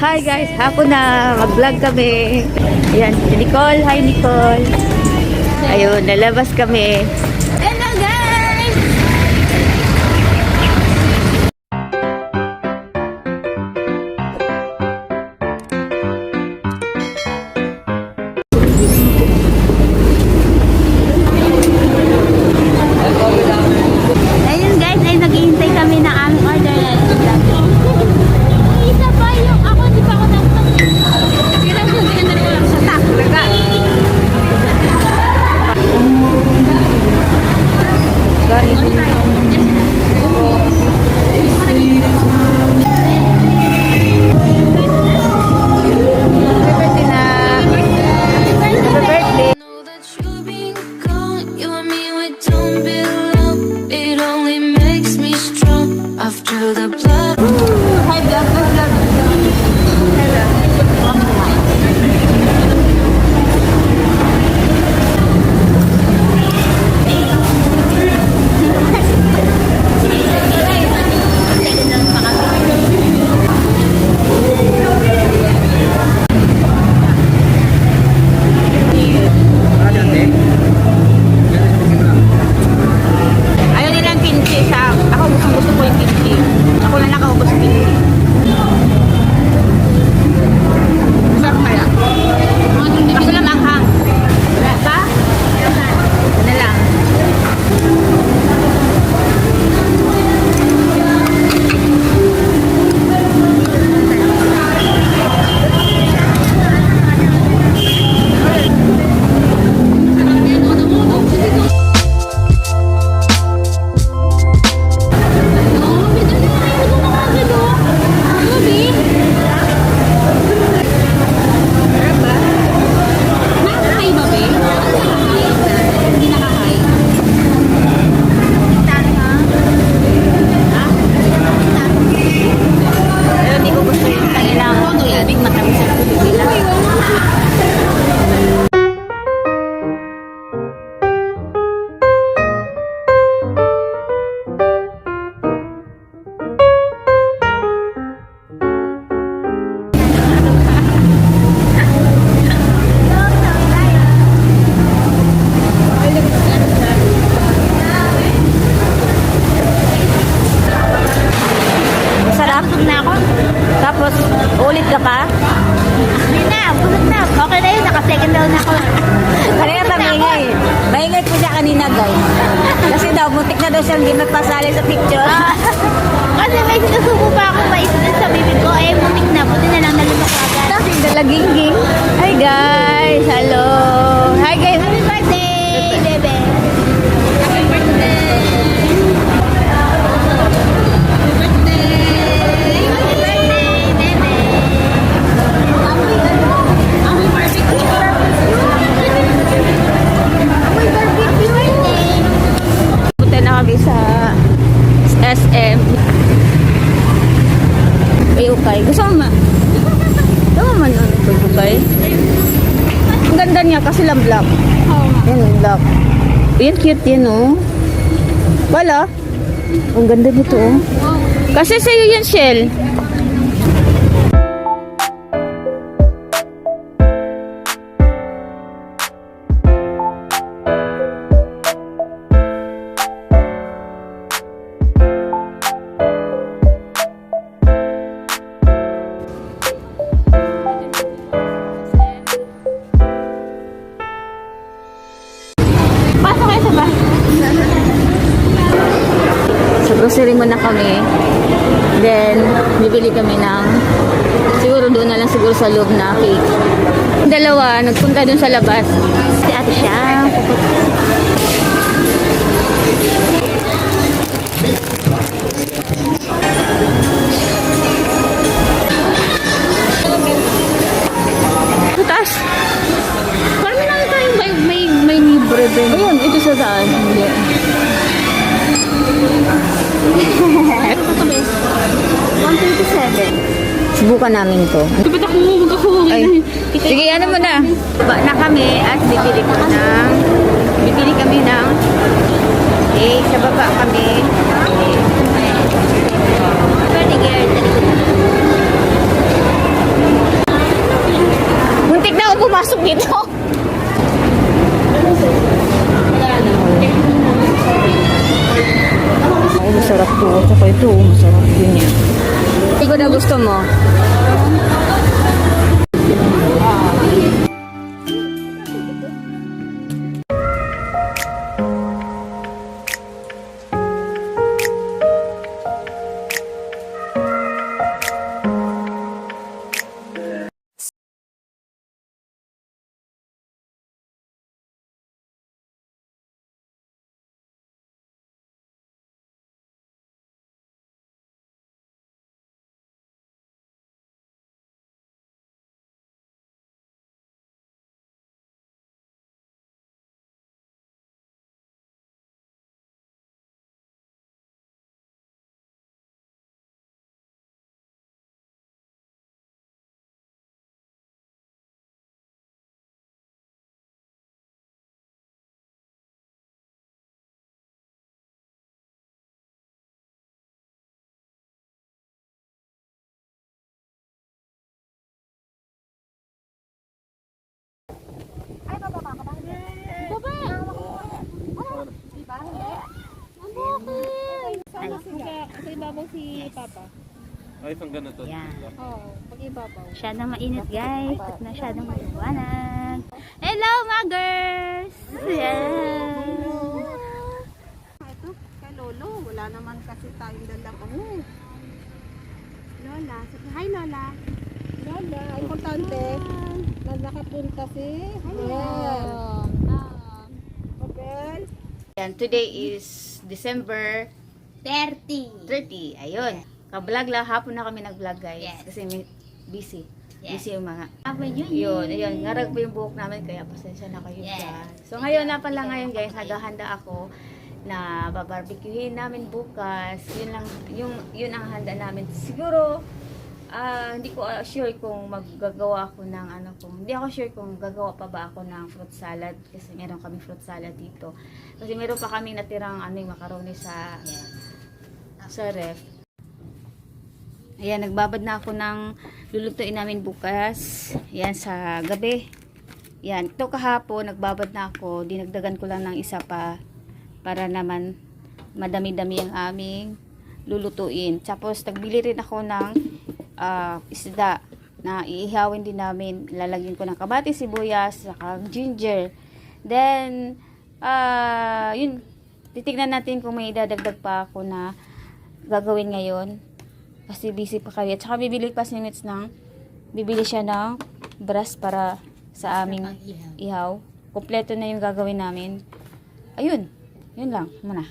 Hi guys, hapon na. Mag-vlog kami. Ayan, si Nicole. Hi Nicole. Ayun, lalabas kami. Hello guys! Ayun guys, ay naghihintay kami ng aming order na isa pa yung ako, di pa ako nagpapagin. Kailan ko din na rin sa taklaga. After the blood. Hi vlog, vlog. Ayaw nilang kimchi sa... Ako gusto ko yung kimchi. Ako na nakaubos kimchi. Masarap kaya? Kaso lang anghang. Wala ba? Ano lang. Pero hindi ko gusto yung kanilang tubig matamis sa tubig nila. Masarap na ako. Tapos, ulit ka pa? Hindi na, busog na. Okay na yun, naka-second down ako. Kanina pa maingay. Maingay po siya kanina guys. Kasi daw, muntik na daw siyang di magpasali sa picture. Kasi may sinusubo pa ako maisip sa bibig ko. Eh, muntik na. Buti na lang nalunok agad. Kasi dalaging-ging. Hi guys! Hello! Hi guys! Happy birthday, bebe. Happy birthday. Happy birthday. Happy birthday, bebe. Amoy ano? Amoy barbecue. Amoy barbecue. Punta na kami sa SM. Ukay. Gusto mo ma? Gusto mo man yun? Ukay? Ang ganda niya kasi lang black. Yan, black. Yan, cute yan, oh. Wala. Ang ganda nito, oh. Kasi sa'yo yan, Shell. Pasok kayo sa bahay. Sa grocery muna kami. Then, bibili kami ng siguro doon na lang siguro sa loob na cake. Dalawa, nagpunta doon sa labas. Si ate siya. Taas. Parang lang tayong may libre din. Ayun, ito sa saan. Hindi. Ito to be 127. Subukan namin to. Dapat ako, Ay, sige, ano mo na. Ba na kami at bibili kami ng sa baba kami. tawag dito? Ay, masarap to. Tsaka ito, masarap din yan. Hindi ko na gusto mo. Sa ibabaw si Papa. Ay, pang ganito. Yan. Oo, pag ibabaw. Masyadong mainit guys. At masyadong maliwanag. Hello mga girls! Yeah. Ito, kay Lolo. Wala naman kasi tayong dala ko. Lola. Hi, Lola. Lola, importante. Na nakapunta si Mabel. Yan, today is December 30. Ayun. Ka-vlog lang. Hapon na kami nag-vlog guys. Kasi may busy. Busy yung mga. Yun, ayun. Ngarag pa yung buhok namin. Kaya pasensya na kayo dyan. So ngayon na pala ngayon guys. Naghahanda ako na babarbecuehin namin bukas. Yun lang, yun ang handa namin. Siguro, hindi ko sure kung maggagawa ako ng hindi ako sure kung gagawa pa ba ako ng fruit salad kasi meron kami fruit salad dito. Kasi meron pa kaming natirang yung macaroni sa ref. Ayan, nagbabad na ako ng lulutuin namin bukas. Ayan, sa gabi. Ayan, ito kahapon, nagbabad na ako. Dinagdagan ko lang ng isa pa para naman madami-dami ang aming lulutuin. Tapos, nagbili rin ako ng isda na iihawin din namin. Lalagyan ko ng kabati, sibuyas, saka ginger. Then, yun, titignan natin kung may idadagdag pa ako na gagawin ngayon. Kasi busy pa kami. At saka bibili siya ng brass para sa aming ihaw. Kompleto na yung gagawin namin. Ayun. Yun lang. Muna.